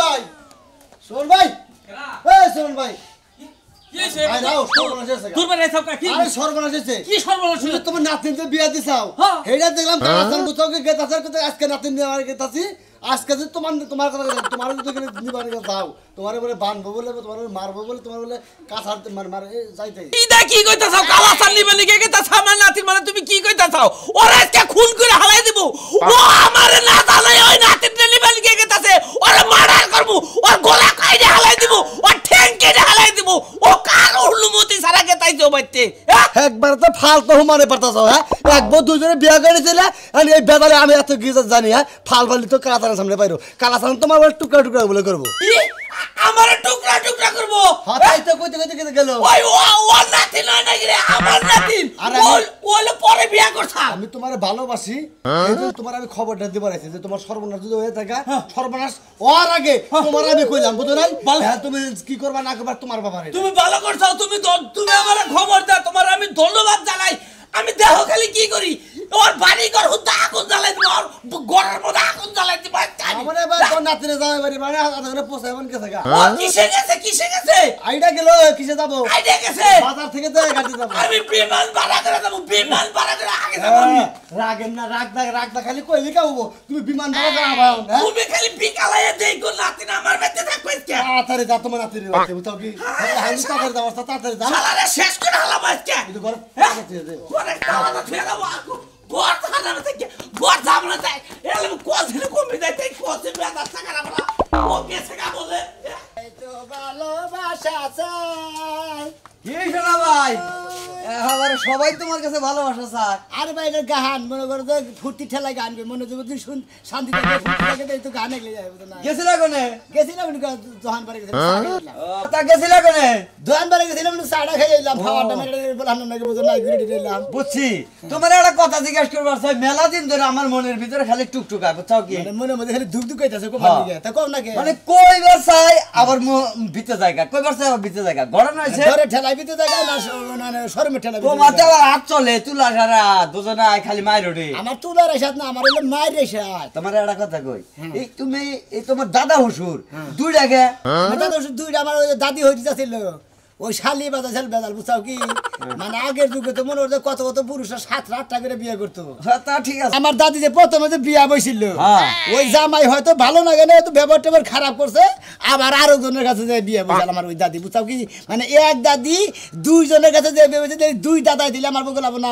ভাই শোন ভাই এই শোন ভাই কি হইছে আই নাও সর্বনাশ হইছে তোর বাড়ি সব কি আরে সর্বনাশ হইছে কি সর্বনাশ তুমি তোমার নাতিনকে বিয়া দিছাও হেডা দেখলাম কালাসান বুঝাওকে গেতাছার কত আজকে নাতিন নিয়ে গেতাছি আজকে যে তোমার কথা তোমার তো এখানে নিবারে যাও তোমারে বলে বানবো বলে তোমারে মারবো বলে তোমার বলে কাছার মার যাইতে কি দা কি কইতাছাও কালাসান নিবে লিগে গেতাছ আমার নাতির মানে তুমি কি কইতাছাও ওরে আজকে খুন করে হালাই দিব ও আমারে না জানে ওই নাতির নিবে লিগে গেতাছে ওরে মার্ডার করব ওর গলা কাইরে হালাই দিব ওর ঠ্যাং কেটে হালাই দিব ও কার অনুমতি ছাড়া গেতাইছো বাইতে একবার তো ফালতু হুমানে পারতাছো হ্যাঁ একবার দুইজনে বিয়া করেছিল আর এই বেদারে আমি এত কিছু জানি হ্যাঁ ফালফালি তো কালাসানের সামনে পাইরো কালাসান তোমার বলে টুকরা টুকরা বলে করব কি আমারে টুকরা টুকরা করব হ্যাঁ তাই তো কইতে গেল ওই ও নাতি নয় নাকি রে আমার নাতি ওলে পরে বিয়া করছা আমি তোমারে ভালোবাসি এই যে তোমার আমি খবরটা দিবার আইছি যে তোমার সর্বনাশ যদি হয়ে থাকে সর্বনাশ ওর আগে তোমার আমি কইলাম বুঝো নাই হ্যাঁ তুমি কি করবা না করবা তোমার বাবার তুমি ভালো করছো তুমি আমারে খবর দাও তোমার আমি ধন্যবাদ জানাই আমি দেহ খালি কি করি ওর বাড়ি ঘর হুদা আগুন জ্বালাই দিব ওর ঘরের মধ্যে আগুন জ্বালাই দিব আমারে ভাই তোর নাতিরে যাবে বাড়ি মানে আদারে পোছাইবন কে থাকা ও কিসে গেছে আইডা গেল কিসে যাব আইডা গেছে বাজার থেকে তো গাড়ি যাব আমি বিমান ভাড়া করে যাব বিমান ভাড়া করে আগে যাব আমি রাগেন না রাগ দা খালি কইলি কাবো তুমি বিমান ভাড়া করে আবাও হ্যাঁ তুমি খালি বিকালায় দেখো নাতি না আমার বেতে থাকবে কি তাড়াতাড়ি যা তোমার নাতিরে বাড়ি বুঝাও কি হাইলি তাড়াতাড়ি যাও তাড়াতাড়ি যাও শালারে শেষ করে হালাম আজকে কিন্তু ঘর ওরে কাওয়া ফেলা বাকু বড় থানা থেকে বড় জামনা তাই এলে কোসে কমে যায় তাই কোসে বেদা টাকা না ও কেসে কা বলে এই তো ভালোবাসা চাই কি শোনা ভাই এবারে সবাই তোমার কাছে ভালোবাসা চায় আরে ভাই এটা গান মনে করো তো ফুর্তি ঠেলায় গান মনে যদি তুই শুন শান্তি থাকে ফুর্তি থাকে তাই তো গান এগলে যাবে না গেছিলা কোনে গেছিলাম দোকান পারে গেছিলাম তা গেছিলা কোনে দোকান পারে গেছিলাম সাড়া খেয়ে এলাম খাওয়াটা মেরে বললাম নাকি বুঝো না ঘুরে দিলাম বুঝছি তোমার একটা কথা জিজ্ঞেস করবার চাই মেলা দিন ধরে আমার মনের ভিতরে খালি টুকটুক আয় বুঝছাও কি মনে মধ্যে খালি ধুক ধুক কইতাছে কোন দিকে তা কম নাকি মানে কইবার চাই আবার ভিতর জায়গা কইবার চাই আবার ভিতর জায়গা ঘটনা হইছে ধরে ঠেলাই ভিতরে জায়গা না শরমে ঠেলাই তোমার তো আবার হাত চলে তুলা সারা দুজনে খালি মায়ের ওঠে আমার তুলার এসাত না আমার হলো মায়ের এসাত তোমার একটা কথা কই এই তুমি এই তোমার দাদা হুসুর দুইটাকে দাদা হুসুর দুইটা আমার দাদি হইতে যাচ্ছিল ওই শালি বাদা ছেলে বেদাল বুঝাও কি মানে আগের যুগে তো মনে হতো কত কত পুরুষরা 7-8টা করে বিয়ে করতো তা ঠিক আছে আমার দাদি যে প্রথমে যে বিয়া বইছিল ওই জামাই হয়তো ভালো লাগে না তো ব্যবহার টেবহার খারাপ করছে আবার আরো জনের কাছে যে বিয়ে বইছিল আমার ওই দাদি বুঝাও কি মানে এক দাদি দুইজনের কাছে যে বিয়ে বইছে দুই দাদাই দিলে আমার বগলাবো না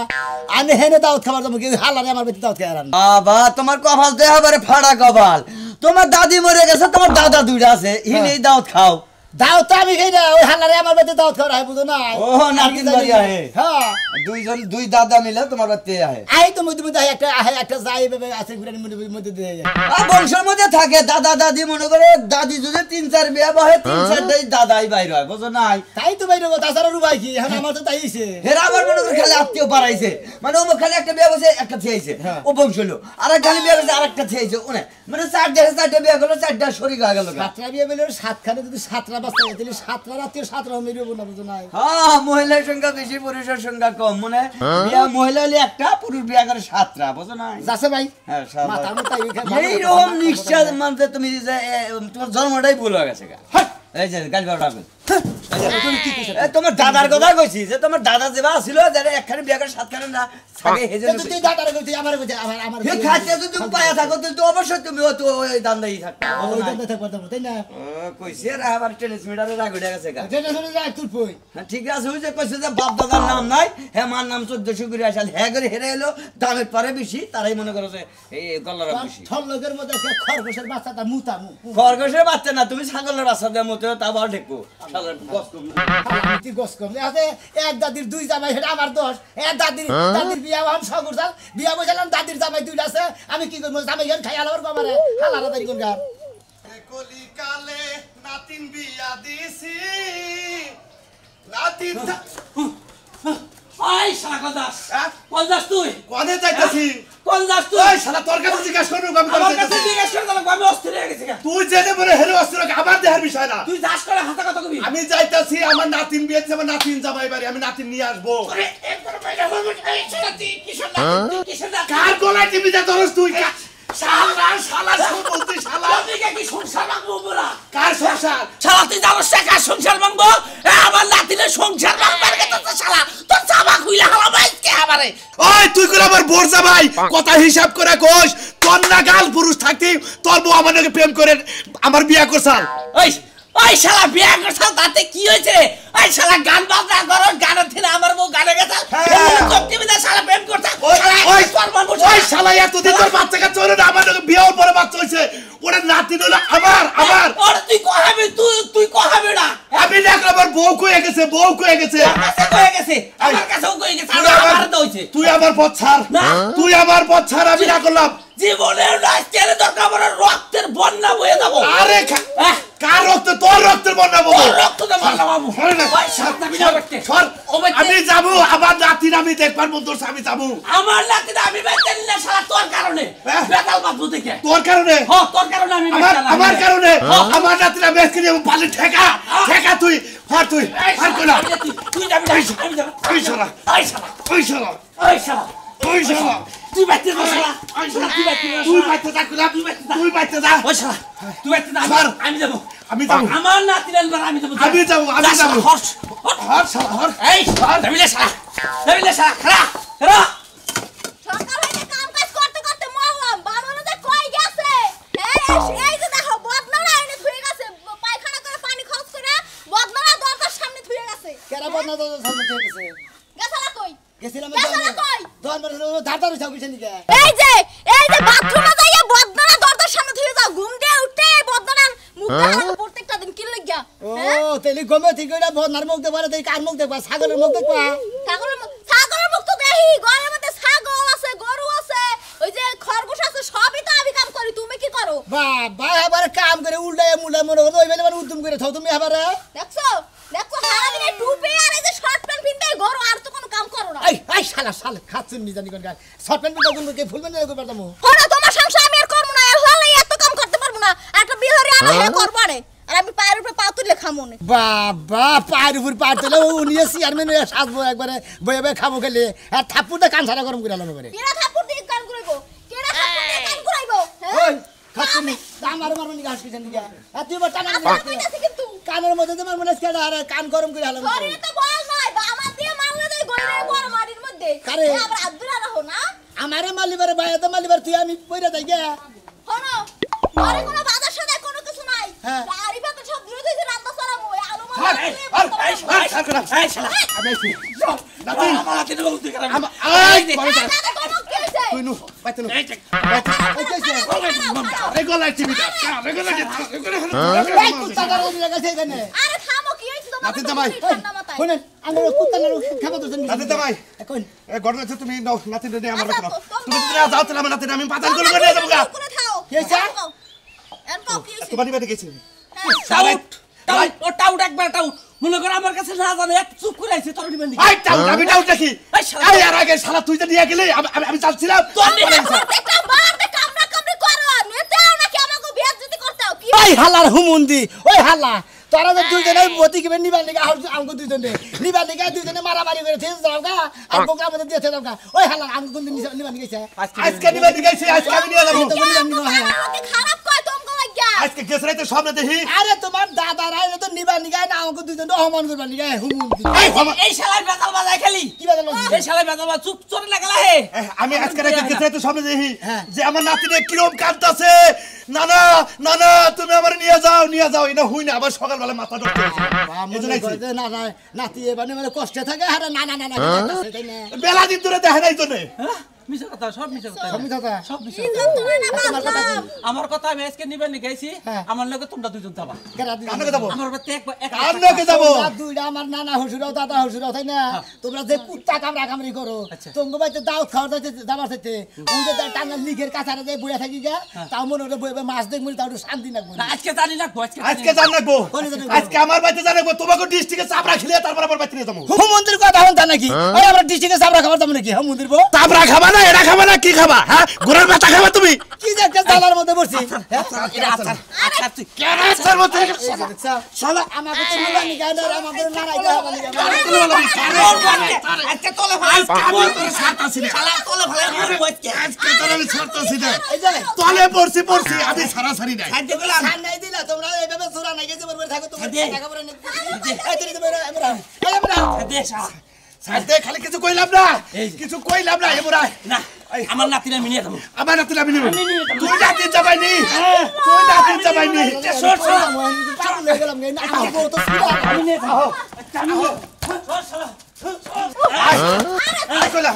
আমি হেনে দাওয়াত খাবার যাবো কি হালারে আমার বেটি দাওয়াত খাওয়ার বাবা তোমার কপাল তো এবারে ফাড়া কপাল তোমার দাদি মরে গেছে তোমার দাদা দুইটা আছে ইনি দাওয়াত খাও দাও তো আমি খাই না ওই হালারে আমার বেটি দাওয়াত খাওয়ার হয় বুঝো না ও নাতিন বাড়ি আহে হ্যাঁ দুই দাদা মিলে তোমার বাড়িতে আহে আই তো মধ্যে মধ্যে একটা যাই বেবে আছে ঘুরে মধ্যে দিয়ে যায় বংশের মধ্যে থাকে দাদা দাদি মনে করে দাদি যদি 3-4 বিয়ে বহে 3-4টাই দাদাই বাইর হয় বুঝো নাই তাই তো বাইরে তাছাড়া রুবাই কি এখন আমার তো তাইছে হেরা আবার মনে করে খালি আত্মীয় পারাইছে মানে ও খালি একটা বিয়ে বসে একটা থেয়েছে ও বংশ হলো আর এক খালি বিয়ে বসে আর একটা থেয়েছে মানে 4টা বিয়ে করলো 4টা শরীর হয়ে গেল 7টা বিয়ে বলে 7খানে যদি 7টা বাচ্চা তাহলে 7টা রাতে 7টা মেরিও না বুঝো নাই হ্যাঁ মহিলার সংখ্যা বেশি পুরুষের সংখ্যা কম মানে বিয়া মহিলা হলে একটা পুরুষ বিয়া করে 7টা বুঝো না যাচ্ছে ভাই হ্যাঁ মাথা মতো এই রকম নিশ্চয় মানে তুমি তোমার জন্মটাই ভুল হয়ে গেছে এই যে গাল বাড়া তোমার দাদার কথা কইছি যে তোমার দাদা যেবা ছিল যারা একখানে বিয়া করে 7খানে না থাকে হেজে তুই দাদার কইতে আমার কইতে আমার হে খাতে যদি তুমি পায়া থাকো তো অবশ্যই তুমি তো ওই দান্দাই থাকো ওই দাদা থাকবা তাই না কইছি আর আবার টেনিস মিটারে রাগ উঠে গেছে গা যেটা শুনে যায় তুই কই ঠিক আছে ওই যে কইছে যে বাপ দাদার নাম নাই হে মার নাম 1400 করে আসল হে করে হেরে এলো দামের পারে বেশি তারাই মনে করে যে এই গল্লার বেশি সব লোকের মধ্যে খরগোশের বাচ্চাটা মুতা খরগোশের বাচ্চা না তুমি ছাগলের বাচ্চা দেওয়ার মতো তা আবার দেখো এক দাদির দুই জামাই সেটা আমার দোষ দাদির বিয়া হন সগুরসাল বিয়া বসালাম দাদির জামাই দুইটা আছে আমি কি করবো জামাই খাই আলাবার কমারে হালারা দাঁড়ি কোন গান কলিকালে নাতিন বিয়া দিছি নাতিন আই শালা কলদাস কলদাস তুই কোনে যাইতাছি কোন যাস তুই ওই শালা তোর কাছে জিজ্ঞাসা করব আমি আমার কাছে জিজ্ঞেস করে দাও আমি অস্থির হয়ে গেছি তুই জেনে বলে হেরে অস্থির আমার দেহের বিষয় না তুই যাস করে হাতে কথা কবি আমি যাইতাছি আমার নাতিন বিয়ে দিছে আমার নাতিন জামাই বাড়ি আমি নাতিন নিয়ে আসবো আরে একবার বাইরে হইব এই শালা তুই কিসের না কার গলায় টিপি যা ধরস তুই শালা শালা শুন বলতি শালা তোদিকে কি সংসার ভাঙবো বলা কার সংসার শালা তুই জানোস না কার সংসার ভাঙবো আমার নাতিনের সংসার ভাঙবার কথা তো শালা তোর চাবা খুইলা হালা বাইকে আমারে ওই তুই করে আমার বোরজা ভাই কথা হিসাব করে কোষ তোর না গাল পুরুষ থাকতি তোর বউ আমার নাকি প্রেম করে আমার বিয়া করছাল ওই ওই শালা বিয়া করছাল তাতে কি হয়েছে রে ওই শালা গান বাজনা করো গানের থেকে আমার বউ গানে গেছে চক্কিবিদা শালা প্রেম করছে ওই শালা এতদিন তোর বাচ্চা কাচ্চা হলো না আমার নাকি বিয়ের পরে বাচ্চা হয়েছে ওটা নাতি হলো আমার ওরে তুই কহাবি তুই কহাবি না আমি দেখলাম আমার বউ কয়ে গেছে কয়ে গেছে আমার কাছেও কয়ে গেছে আমার তো হইছে তুই আমার পথ ছাড় না। তুই আমার পথ ছাড় আমি না করলাম জীবনের রাস্তায় দরকার আমার রক্তের বন্যা বয়ে যাবো আরে কার রক্ত তোর রক্তের বন্যা বউ তোর রক্ত তো বন্যা বাবু সরে না। ওই সাতটা বিনা করতে সর ও বাইতে- আমি যাবো আমার নাতির আমি দেখবার মতো আমি যাবো আমার নাতিটা আমি বাইতে নিলে শালা তোর কারণে হ্যাঁ। বেতাল বাঁধবো থেকে তোর কারণে তোর কারণে আমি আমার বেতাল আমার আমি- কারণে হ্যাঁ। আমার নাতিরা বেশকে নিয়ে পালে ঠেকা তুই হর তুই এই আর শালা, কইলা তুই যাবি না, আমি যাবো। ওই শালা ওই শালা, ওই শালা ওই শালা, ওই শালা তুই বাইতে যা শালা, ওই শালা, তুই বাইতে যা তুই শালা। বাইতে যা কইলা তুই বাইতে যা ওই শালা, তুই বাইতে যা, স্যার। আমি যাবো। আমি যাবো। আমার নাতির আনবার আমি যাবো। আমি যাবো, আমি যা শালা, যাবো। হর, হর। হর শালা হর এই, যাবিলে শালা, যাবিলে শালা, খাড়া। সকাল হইতে কাম কাজ করতে করতে মরলাম বাবানো যে কই গেছে এই যে দেখো বদনারা এনে ধুয়ে গেছে পায়খানা করে পানি খরচ করে বদনারা দরজার সামনে ধুয়ে গেছে কেরা বদনা তো সামনে থেকে গেছে গেছালা কই গেছিলাম গেছালা কই ধারদার হইছে কিছু নিকে এই যে বাথরুমে যাইয়া বদনারা দরজার সামনে ধুয়ে যাও ঘুম দিয়ে উঠে বদনার মুখ দেখা প্রত্যেকটা দিন কি লাগিয়া ও তেলি গমে ঠিক কইরা বদনার মুখ দেখবা না, তুই কার মুখ দেখবা, ছাগলের মুখ দেখবা। ছাগলের মুখ তো দেখি ঘরের মধ্যে ছাগল আছে গরু আছে ওই যে খরগোশ আছে সবই তো আমি কাম করি তুমি কি করো বাবা আবার কাম করে উল্টায় মুল্টায় মনে করো ওই বেলে মানে উদ্যম করে থাও তুমি আবার দেখছো সারাদিন এই টুপি আর এই যে শর্ট প্যান্ট পিনতে গরু আর তো কোনো কাম করো না এই শালা খাচ্ছেন নি জানি কোন গায় শর্ট প্যান্ট পিন্টা কোন কে ফুল প্যান্ট করে পারতাম হলো তোমার সংসার আমি আর করব না আর হলাই এত কাম করতে পারবো না আর একটা বিহারি আমি হে করব আরে আর আমি পায়ের উপরে পা তুলে খামো না বাবা পায়ের উপর পা তুলে ও নিয়ে চেয়ারম্যান হয়ে সাজবো একবারে বয়ে বয়ে খাবো খেলে আর থাপ্পুটা কান ছাড়া গরম করে আলাম করে কেরা থাপ্পড় দিয়ে কান ঘুরাইবো কেরা থাপ্পড় দিয়ে কান ঘুরাইবো ওই খাচ্ছেন নি আমার মারমানি গাছ কিছেন দিকে আর তুই বড় টানা কইতাছি কিন্তু কানের মধ্যে তোমার মনে হচ্ছে আর কান গরম করে আলাম শরীরে তো বল নাই বা আমার দিয়ে মারলে দেই গইরে বড় মাটির মধ্যে কারে? আবার আব্দুল রাখো না আমারে মালিবারে বাইরে মালিবার তুই আমি কইরা যাই গে হনো আরে কোনো বাজার সাথে কোনো কিছু নাই হ্যাঁ। গাড়ি পাতা সব দূরে থেকে রান্না চালামু এই আলু হর, মাছ এই শালা, এই শালা। আমি আইছি আমার নাতির বউ তুই খারাপ। এই বড় যা তুই নু বাইতে নু এই কইছে এই গলাই টিভিটা এই গলাই এই কুত্তা গরম হয়ে গেছে এখানে আরে থামো কি হইছে তোমার নাতি জামাই। ঠান্ডা মাথায় শুনেন আমরা কুত্তা না খাবো তো নাতি জামাই। কোন এই গড় আছে তুমি নাও নাতি নিয়ে আমার আচ্ছা, রাখো তোমরা- তুমি যদি যাও তাহলে আমার নাতি আমি পাতাল করে নিয়ে যাবো গা করে খাও কি হইছে? এরকম কি হইছে তোমার নিবে গেছি টাউট, টাউট, ও টাউট একবার টাউট। মনে করো আমার কাছে না জানে এক চুপ করে আইছে তোর নিবেন দিকে। আই টাউ আমি টাউ দেখি এই শালা। এই আর আগে শালা তুই তো নিয়ে গেলি আমি চাচ্ছিলাম তোর নিবে। একটা মারতে কামড়া কামড়ি করো নেতেও নাকি আমাকে বিয়ার যদি করতেও কি ওই হালার হুমুন্দি ওই হালা তোরা তো দুইজনে মতি কিবে নিবার লিগা আমগো দুইজনে নিবার লিগা দুইজনে মারামারি করে থেজ দাওগা আর বোকা মধ্যে দিয়ে দাওগা ওই হালার আমগো কোন দিন নিবার লিগাইছে আজকে নিবে গেছি আজকে আমি নিয়ে যাবো আমাকে খারাপ কয় তোমগো লাগিয়া আজকে গেছ রাইতে সামনে দেখি আরে তোমার দাদা রাই তো নিবার লিগাই না আমগো দুইজনে অপমান করবার লিগাই হুমুন্দি এই শালায় বেতাল বাজায় খালি। কি বাদল এই শালায় বেতাল বাজা চুপ চরে লাগালা হে। আমি আজকে রাইতে গেছ রাইতে সামনে দেখি হ্যাঁ। যে আমার নাতিনে কিরম কাঁদতাছে নানা নানা তুমি আমার নিয়ে যাও এটা হুই না আবার সকালবেলা মাথা ধরতে এজন্য আইছি। না না নাতি এবারে মানে কষ্টে থাকে আরে না না না না তাই না বেলা দিন ধরে দেখে নাই জন্য হ্যাঁ? মিছা কথা, সব মিছা কথা। সমি দাদা সব মিছা কি কথা। তুমি না তোমার কথা বাঁচলাম কি? আমার কথা আমি আজকে নিবেন গেছি হ্যাঁ। আমার লগে তোমরা দুজন যাবা। কেরা কানকে যাবো আমার বাড়িতে এক কানকে যাবো তোমরা দুইটা আমার নানা হুসুরাও দাদা হুসুরাও তাই না তোমরা যে কুত্তা কামড়া কামড়ি করো আচ্ছা। তোমাকে বাইতে দাও খাওয়া দাবার চাইতে ওই যে টাঙ্গার লিগের কাছারে যে বইয়া থাকি গা তাও মনে হলো বইবে মাছ দেখবো তাও একটু শান্তি লাগবে না আজকে জানি না আজকে জান রাখবো কোনে জান রাখবো? আজকে আমার বাড়িতে জান রাখবো তোমাকে ডিস্ট্রিক্টে চাপড়া খেলে তারপর আমার বাড়িতে নিয়ে যাবো হুম মন্দির কথা হন তা নাকি ওই আমরা ডিস্ট্রিক্টে চাপড়া খাবার যাবো নাকি হুম মন্দির বউ চাপড়া খাবা না এটা খাবা না কি খাবা হ্যাঁ ঘোড়ার মাথা খাবা তুমি কি যে একটা জালার মধ্যে বসছি এটা আচার আচার তুই কেন আচার মধ্যে শালা আমাকে ছিলা নি গায় না আমাদের নারাই গায় বলি আজকে তোলে ভাই আমি তোর ছাড়তাছি না শালা তোলে ভাই কইতে আজকে তোর আমি ছাড়তাছি না এই যে তলে পড়ছি আমি সারাসারি নাই খাইতে গেলাম সান নাই দিলা তোমরা এইভাবে সুরা নাই গেছে বরবার থাকো তোমরা দে। টাকা পরে এই তুই তো বেরা আমরা দে শালা সাথে খালি কিছু কইলাম না কিছু কইলাম না এমরা না আমার নাতিরা মিনিয়ে দেবো আমার নাতি আমি নিব তুই নাতি যাবাইনি তুই নাতি যাবাইনি শোট পাগল হয়ে গেলাম না আমগো তো সুরা আমি নিয়ে যাও আই কইলা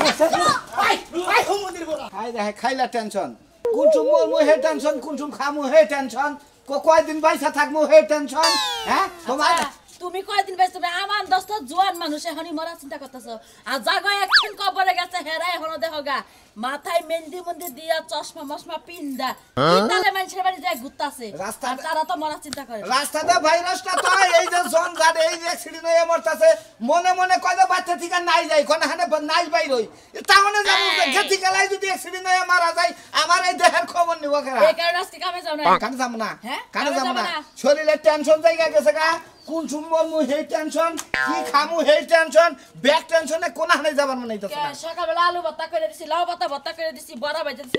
আই হুমুদির বড়া খাই দেখে খাইলা টেনশন কোনসুম মরমু হে টেনশন কোনসুম খামু হে টেনশন কয়দিন বাইসা থাকমু হে টেনশন হ্যাঁ তোমার তুমি কয়দিন বেশ তুমি আমার দোস্ত জোয়ান মানুষ এখনই মরা চিন্তা করতেছো আর জাগো একদিন কবরে গেছে হেরাই এখনো দেখোগা মাথায় মেহেন্দি মন্দি দিয়া চশমা মশমা পিন্দা পিন্দালে মানুষের বাড়ি যায় ঘুরতাছে রাস্তা- আর তারা তো মরা চিন্তা করে রাস্তাতে ভাইরাসটা তো এই যে জন গাড়ি এই যে অ্যাক্সিডেন্ট হয়ে মরতাছে মনে মনে কয়টা বাচ্চা থেকে নাই যায় কোন হানে নাই বাইরই তাহলে যাবো গেতি গেলাই যদি অ্যাক্সিডেন্ট হয়ে মারা যায় আমার এই দেহের খবর নিব কেরা এই কারণে আজকে কামে যাও না কানে যাব না হ্যাঁ? কানে কামে যাব যাবো না না। শরীরে টেনশন জায়গা গেছে গা কোন সুমরমু হেই টেনশন কি খামু হেই টেনশন ব্যাক টেনশনে কোন হানে যাবার মনে হইতাছে না সকালবেলা আলু ভর্তা করে দিছি লাউ ভর্তা করে দিছি বড়া ভাজা দিছি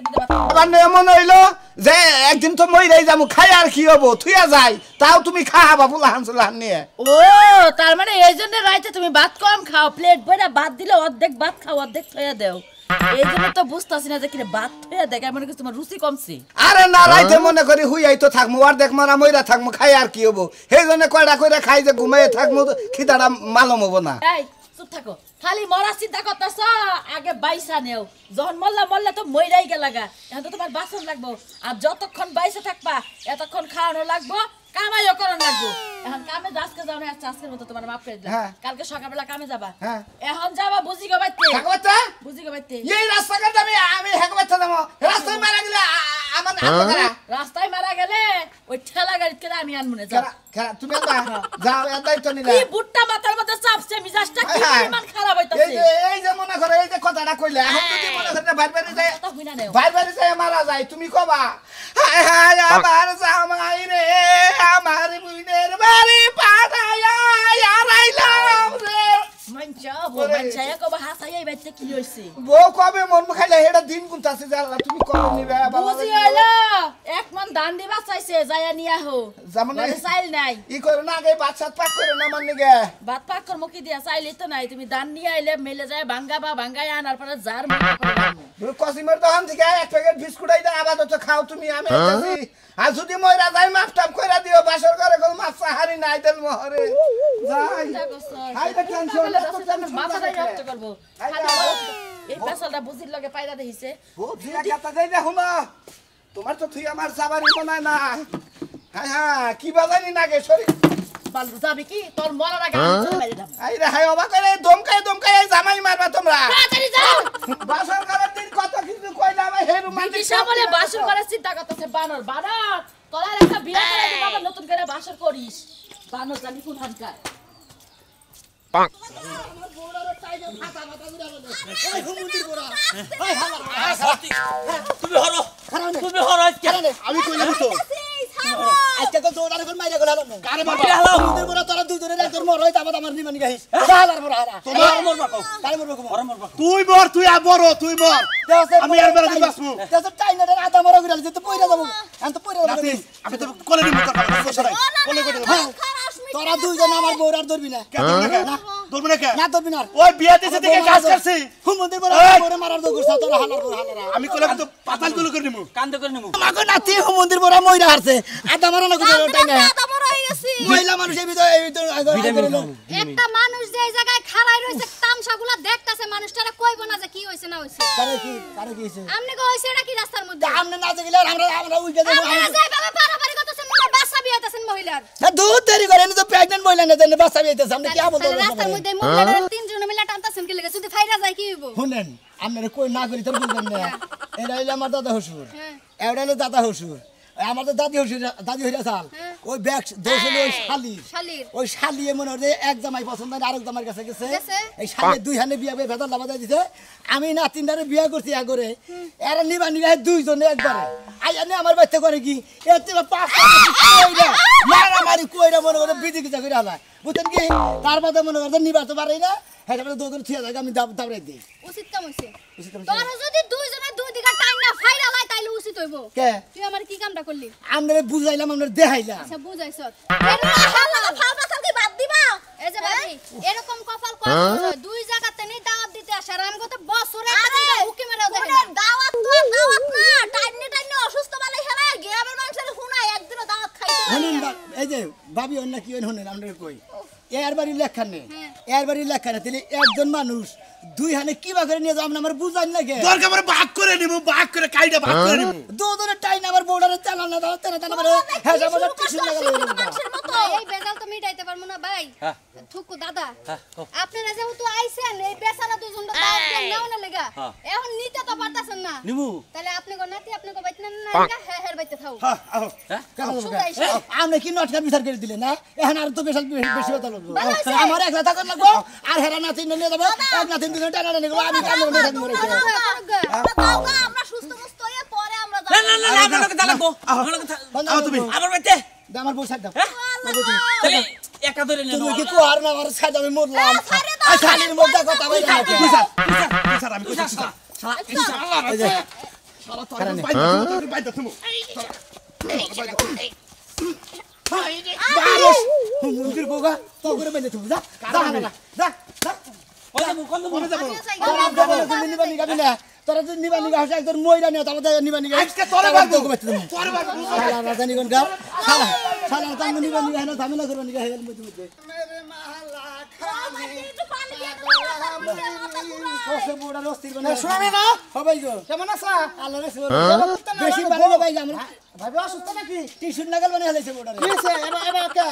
আবার এমন হইলো যে একদিন তো মইরাই যাবো খাই আর কি হবো থুয়া যাই তাও তুমি খাওয়াবা বুলা হানসুলাহান নিয়ে ও তার মানে এই জন্য রাইতে তুমি ভাত কম খাও প্লেট ভরে ভাত দিলে অর্ধেক ভাত খাও অর্ধেক থইয়া দেও এই জন্য তো বুঝতাছি না যে কি ভাত থইয়া দেয় মনে করছি তোমার রুচি কমছে আরে না রাইতে মনে করি হুইয়াই তো থাকমু আর দেখ মারা মইরা থাকমু খাই আর কি হবো সেই জন্য কয়টা কইরা খাই যে ঘুমাই থাকমু খিদাটা মালম হবো না এই চুপ থাকো খালি মরা চিন্তা করতেছ আগে বাইসা নেও যখন মরলে তো মইরাই গেলাগা এখন তো তোমার বাসন লাগবো আর যতক্ষণ বাইসে থাকবা এতক্ষণ খাওয়ানো লাগবো কামাইও করন লাগবো এখন কামে আজকে যাও না আজকের মতো তোমার মাফ করে দিলাম হ্যাঁ। কালকে সকালবেলা কামে যাবা হ্যাঁ। এখন যাবা বুঝি গো বাইতে থাকবাচ্চা বুঝি গো বাইতে এই রাস্তাঘাট আমি হেকবাচ্চা যাবো রাস্তায় মারা গেলে আমার আনবো কারা রাস্তায় মারা গেলে ওই ঠেলা গাড়ি করে আমি আনবো না যাও কারা কারা তুমি আনবা যাও এর দায়িত্ব নিলা কি বুট্টা মাথার মধ্যে চাপছে মিজাজটা কি পরিমাণ খারাপ হইতাছে এই যে মনে করো এই যে কথাটা কইলে এখন যদি মনে করতে বাইরে যায় কথা হই না নেও বাইরে যায় মারা যায় তুমি কবা হায় হায় আমার জামাই রে আমার বুইনের বাড়ি পাঠাইয়া আরাইলাম রে মঞ্চা মঞ্চা কবা হাসাই বাইতে কি হইছে বউ কবে মন খাইলে এটা দিন গুনতাছে জানলা তুমি কবে নিবে বাবা বুঝি হইলো এক মন ধান দিবা চাইছে যায়া নিয়া হো যেমন মানে চাইল নাই ই করো না আগে বাচ্চা পাক করো না মান নিগে ভাত পাক কর মুখি দিয়া চাইলে তো নাই তুমি ধান নিয়ে আইলে মেলে যায় ভাঙ্গাই আনার পরে জার মুখে করে রাখবো। কসিমের দোকান থেকে এক প্যাকেট বিস্কুট আইদা আপাতত খাও তুমি আমি আইতাছি আর যদি মইরা যাই মাপ টাপ কইরা দিও বাসর করে কোন মাছ হারি নাই দেল মহরে যাই চিন্তা করছো, হাইটা টেনশন সকালে রাস্তায় যাবে, মাথাটাই নষ্ট করবো। খালি এই পেছালটা বুঝির লগে পায়রা দেখিছে বুঝিয়া গাতা যাই দেখো না তোমার তো তুই আমার সাবারি মনায় না হ্যাঁ হ্যাঁ কি বাজানি না গে সরি বালু যাবি কি তোর মরার আগে আমি চলে মেরে দেবো। আই রে হাই অবাক করে দমকাই জামাই মারবা তোমরা তাড়াতাড়ি যাও বাসর করার দিন কত কিছু কইলা আমি হেরু মাটি দিশা বলে বাসর করার চিন্তা করতেছে বানর তোরা একটা বিয়ে করে দিবা আবার নতুন করে বাসর করিস বানর জানি কোন হানকার এই হুমুদির বড়া এই হালা তুমি হরো তুমি হরো আজকে আমি কইলাম তো আজকে তো জোড়ার কোন মাইরা গেল না কারে মারবা মাইরা হলাম। হুমুদির বড়া তোরা দুইজনে একদম মর হই তারপর আমার নিমানি গাইস হালার বড়া হালা তোমার মরবা কও কারে মরবো কোন তুই মর তুই বড় তুই মর আমি আর বেলা দিন বাঁচবো দেশ টাইনার আদা মরা গিরাল যে তো পয়রা যাবো আমি তো পয়রা যাবো নাতি আমি তো কোলে নিব তোর সমস্যা নাই কোলে করে দেব তোরা দুইজন আমার বউর আর ধরবি না কেন ধরবো না কে না ধরবি না ওই বিয়া দিছে থেকে কাজ করছি হুমুদির বড়া বউরে মারার দো করছ তোরা হালার বড়া হালারা আমি কোলে কিন্তু পাতাল তুলে করে নিব কান্দে করে নেবো আমাকে নাতি হুমুদির বড়া মইরা হারছে আদা মরা না করে টাইনা দাদা মরা হয়ে গেছি মহিলা মানুষের ভিতরে এই ভিতরে একটা মানুষ যে এই জায়গায় খাড়াই রইছে তামসাগুলা দেখতাছে মানুষটারা কইবো না যে কি হইছে না হইছে কারে কি হইছে আমনে কো হইছে এটা কি রাস্তার মধ্যে আমনে না গেলে আমরা উইকে দেব আপনারা যাই বাবা পারাপারি করতেছেন মনে হয় বাসা বিয়াইতাছেন মহিলার না দুধ দেরি করে নি তো প্রেগন্যান্ট মহিলা না জানে বাচ্চা বিয়েতে সামনে কি বলতো তাহলে রাস্তার মধ্যে মহিলারা তিনজন মিলে টানতাছেন কি লাগে যদি ফাইরা যায় কি হইব শুনেন আপনারা কই না করি তোর বুঝবেন না এটা হইলো আমার দাদা হসুর হ্যাঁ। এটা হলো দাদা হসুর আমার তো দাদি হসুর দাদি হইরা চাল হ্যাঁ। ওই ব্যাগ দোষ হলো ওই শালির শালির ওই শালিয়ে মনে হয় এক জামাই পছন্দ হয় আরেক জামার কাছে গেছে গেছে। এই শালিয়ে দুই হানে বিয়া করে ভেতর লাভা দিছে আমি না তিনটারে বিয়া করছি একবারে এরা নিবা নিবা দুইজনে একবারে আই আনে আমার বাচ্চা করে কি এতে পাঁচটা কইরা মারামারি কইরা মনে করে বিধি কিটা করে হালা বুঝছেন কি তার বাদে মনে করে নিবা তো পারেই না হ্যাঁ দুজন থিয়া থাকে আমি দাবড়াই দিই উচিত কাম হইছে তোর যদি দুইজনে দুই দিকে টাইম না ফাইরা লাই তাইলে উচিত হইব কে তুই আমার কি কামটা করলি আমরা বুঝাইলাম আমরা দেখাইলাম আচ্ছা বুঝাইছ এরকম ফালতু কি বাদ দিবা এই যে ভাবি এরকম কপাল কর দুই জায়গাতে নি দাওয়াত দিতে আসে আর আমগো তো বছরে একটা হুকি মেরাও দেখে না দাওয়াত তো দাওয়াত না টাইনে অসুস্থ বালে হেলা গ্রামের মানুষের হুনাই একদিনও দাওয়াত খাইতে শুনুন এই যে ভাবি অন্য কি শুনেন আমরা কই এর বাড়ি লেখা নেই এর বাড়ি লেখা নেই তাহলে একজন মানুষ দুই হানে কি বা করে নিয়ে যাও আমরা বুঝাই লাগে দরকার পড়ে ভাগ করে নিব ভাগ করে কাইটা ভাগ করে নিব দুজনের টাইম আমার বর্ডারে চালান না দাও তেনা তেনা করে হ্যাঁ আমাদের টিস্যু লাগালো মানুষের মতো এই বেজাল তো মিটাইতে পারমু না ভাই থুকু দাদা আপনারা যেহেতু আইছেন এই বেচারা দুজনটা দাওয়াত দেন নাও না লাগা এখন নিতে তো পারতাছেন না নিমু তাহলে আপনি গো নাতি আপনি গো বাইতে না হ্যাঁ হ্যাঁ বাইতে থাও হ্যাঁ আও আমরা কি নটকার বিচার করে দিলে না এখন আর তো বেশি কথা লাগবে আমার একলা থাকার লাগবো আর হেরা নাতি নিয়ে যাবো এক নাতি দুজন টানা টানি করবো আমি কামড় নিয়ে থাকবো আমরা সুস্থ মুস্ত হয়ে পরে আমরা না না না আপনাকে চালাবো আও তুমি আমার বাইতে আমার বউ ছাড় দাও তাহলে একা ধরে নেন তুমি কি কোয়ার না আমার ছাড় আমি মরলাম আর শালির মধ্যে কথা বলে স্যার আমি কইছি শালা তো বাইদা তুমি বারোস মুন্দির বোগা তো করে বেঁধে তুমি যা যা নিবা নিগাবি না তোরা যদি নিবা নিগা হচ্ছে একজন ময়রা নিয়ে তারপর নিবা নিগা আজকে তোরে বাড়বো তোরে বাড়বো শালা রাজানি কোন গা শালা শালা তাঙ্গ নিবা নিগা হেনা ঝামেলা করবা নিগা হেল মধ্যে মধ্যে মেরে মহল্লা খানে কসে বড় রস্তির বানা শুনে না সবাই গো কেমন আছো আল্লাহ রাসূল বেশি বাড়ি না ভাই আমরা ভাবি অসুস্থ নাকি টিস্যু লাগাল বানা হেলাইছে বড় কি হইছে এবার কে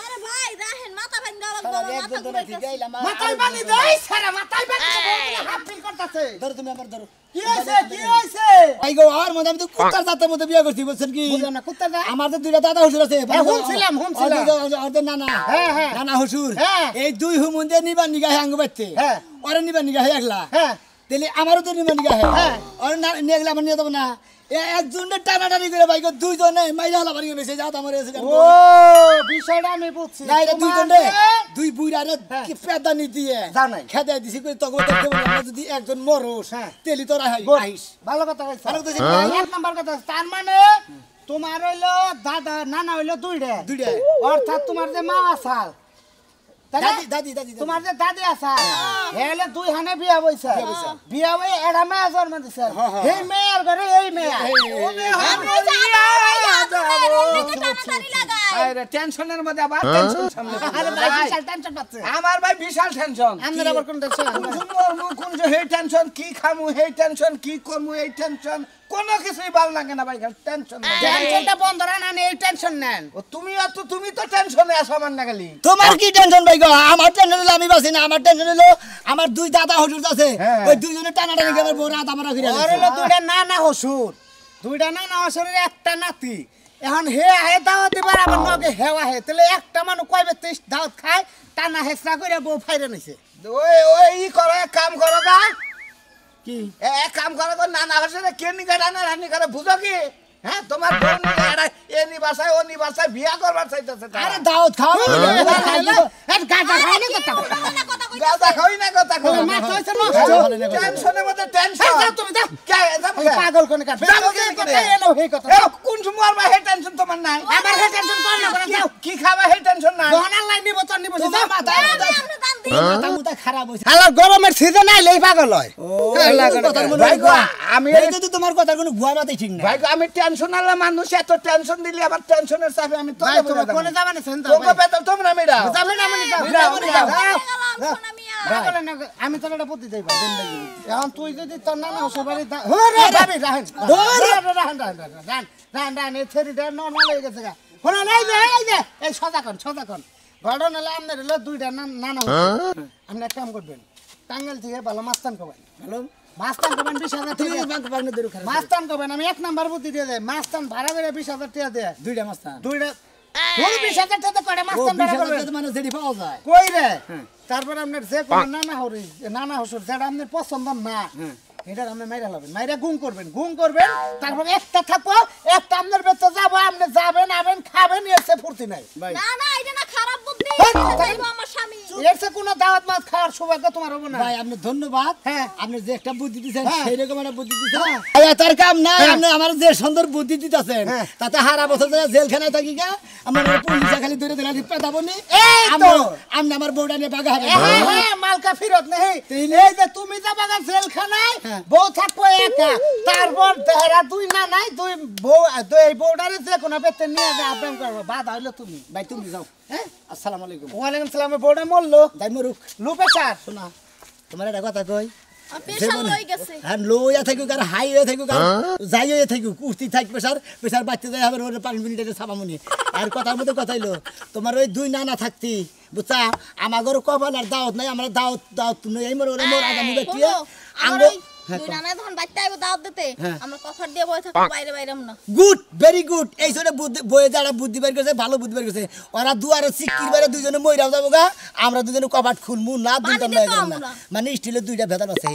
আরে ভাই রাহেন মাথা ভাঙা লাগবে মাথা ঠিক গাইলা মাথায় পানি দেই সারা মাথায় পানি হাত ফিল করতেছে ধরো তুমি আমার ধরো কি হইছে ভাই গো আর মধ্যে আমি তো কুত্তার জাতের মধ্যে বিয়ে করছি বুঝছেন কি বুঝলাম না কুত্তা যা আমার তো দুইটা দাদা হুজুর আছে শুনছিলাম ওদের নানা হ্যাঁ। নানা হুজুর হ্যাঁ। এই দুই হুমুন্দে নিবা নিগা হে আঙ্গ বাচ্চে হ্যাঁ। ওরে নিবা নিগা হে একলা হ্যাঁ তাহলে আমারও তো নিবা নিগা হে হ্যাঁ। ওরে নিয়ে গেলে আমার নিয়ে যাবো না একজনের টানাটানি করে ভাই গো দুইজনে মাইরা হালা বাড়ি গেছে যা আমার এসে ও বিষয়টা আমি বুঝছি না এটা দুইজনে দুই বুইরারে কি পেদানি দিয়ে যা নাই। খেদাই দিছি কই তখন দেখতে বললাম না যদি একজন মরস হ্যাঁ। তেলি তোরা আইস ভালো কথা কইছো ভালো কথা কইছি। এক নাম্বার কথা তার মানে তোমার হইলো দাদা নানা হইলো দুইটা দুইটা। অর্থাৎ তোমার যে মা আসাল দাদি দাদি দাদি তোমার যে দাদি আসাল হেলে দুই হানে বিয়া বইছে বিয়া বই এরা মেয়ে জন্ম দিছে এই মেয়ের ঘরে এই মেয়ে আরে টেনশনের মধ্যে আবার টেনশন সামনে আরে ভাই বিশাল টেনশন পাচ্ছে আমার ভাই বিশাল টেনশন আপনার আবার কোন টেনশন কোন যে হে টেনশন কি খামু হে টেনশন কি করমু এই টেনশন কোনো কিছুই ভালো লাগে না ভাই টেনশন টেনশনটা বন্ধ রাখা না এই টেনশন নেন তুমি তো টেনশনে আছো আমার না খালি তোমার কি টেনশন ভাই গো আমার টেনশন হলো আমি বাসি না আমার টেনশন হলো আমার দুই দাদা হুজুর আছে ওই দুইজনে টানাটানি করে আমার বড় রাত আমার ঘিরে আর হলো দুইটা নানা হসুর দুইটা নানা হসুরের একটা নাতি এখন হে আহে দাওয়াত দিবার আবার নগে হেওয়া হে তাহলে একটা মানুষ কয়বে 30 দাওয়াত খায় টানা হেসরা করে বউ ফাইরে নিছে ওই ই করো এক কাম করো গা কি এক কাম করো গো নানা হসুরে কে নিগা টানা রানি করে বুঝো কি হ্যাঁ তোমার বউ নিগা এ নিবাসায় ও নিবাসায় বিয়া করবার চাইতেছে আরে দাওয়াত খাও গাঁজা খাই না কথা গাঁজা খাই না কথা কই মা কইছে না টেনশনের মধ্যে টেনশন তুমি দাও কে পাগল কোন কাট এলো হে কথা কোন সময় আর হে টেনশন তোমার নাই আমার হে টেনশন তোর না করে দাও কি খাবা হে টেনশন নাই দোকান লাই নিব তোর নিব দাও মাথা মুতা খারাপ হইছে আলো গরমের সিজন আইলেই পাগল হয় ভাই গো আমি এই যদি তোমার কথা কোনো ভুয়া মাথায় ঠিক না ভাই গো আমি টেনশন আলা মানুষ এত টেনশন দিলি আবার টেনশনের চাপে আমি তো কোনে যাবা না সেন্টার তোকে বেতন তোমরা মেডা যাবে না মানে আমি তোর একটা বুদ্ধি দেই এখন তুই যদি তোর নানা হসবাড়ি ওরে ভাবি রাহেন রাহেন এই থেরিটা নরমাল হয়ে গেছে গা শোনা নাই যে এই সদা কোন ঘটনা হলে আপনার হলো দুইটা নানা আপনি এক কাম করবেন টাঙ্গাইল থেকে ভালো মাস্তান করবেন ভালো মাস্তান করবেন 20,000 তুমি টাকা বাংলা বাংলা দেরু খারাপ মাস্তান করবেন আমি এক নাম্বার বুদ্ধি দিয়ে দেয় মাস্তান ভাড়া করে 20,000 টাকা দেয় দুইটা মাস্তান দুইটা ওর 20,000 টাকা করে ও মাস্টার 20,000 করবে টাকা মানে যেটি পাওয়া যায় কই রে তারপর আপনার যে কোন নানা হসুর যেটা আপনার পছন্দ না এটা আপনি মাইরা লাবেন মাইরা গুম করবেন তারপর একটা থাকবো একটা আপনার বেতে যাবো আপনি যাবেন আবেন খাবেন এসে ফুর্তি নাই ভাই না না এটা না খারাপ বুদ্ধি যাইবো আমার স্বামী এসে কোনো দাওয়াত মাছ খাওয়ার সৌভাগ্য তোমার হবে না ভাই আপনি ধন্যবাদ হ্যাঁ। আপনি যে একটা বুদ্ধি দিয়েছেন হ্যাঁ। সেই রকম একটা বুদ্ধি দিয়েছেন আয়া তার কাম নাই আপনি আমার যে সুন্দর বুদ্ধি দিতেছেন হ্যাঁ। তাতে হারা বছর ধরে জেলখানায় থাকি গা আমার পুলিশে খালি ধরে ধরে পেতাবনি এই তো। আপনি আমার বউটা নিয়ে বাগা হবে হ্যাঁ মালকা ফিরত নেই এই যে তুমি যাবা গা জেলখানায় বউ থাকবো একা তারপর দেহরা দুই না নাই দুই বউ এই বউটারে যে কোনো বেতে নিয়ে যা আব্রাম করবো বাধা হইলো তুমি ভাই তুমি যাও হ্যাঁ আসসালামু আলাইকুম ওয়ালাইকুম সালাম বউটা মরলো যাই মরুক লুপে স্যার শোনা তোমার একটা কথা কই পেশা লই গেছে হ্যাঁ লইয়া থাকুক আর হাই হয়ে থাকুক আর যাই হয়ে থাকুক উঠতি থাক প্রেশার বাচ্চা যায় হবে ওর 5 মিনিটে ছাপামুনি আর কথার মধ্যে কথা হইলো তোমার ওই দুই নানা থাকতি বুঝছা আমাগর কপাল আর দাওয়াত নাই আমরা দাওয়াত নই এই মোর আগামী ব্যক্তি আমরা দুই নানা যখন বাইতে আইবো দাওয়াত দিতে আমরা কফার দিয়ে বই থাকবো বাইরে আমরা গুড ভেরি গুড এই জন্য বইয়ে যারা বুদ্ধি বের করছে ভালো বুদ্ধি বের করছে ওরা দুয়ারে সিকির বাইরে দুইজনে মইরাও যাবো গা আমরা দুজনে কপাট খুলমু না দুইটা পানি দিতাম না আমরা। মানে স্টিলের দুইটা ভেতর আছে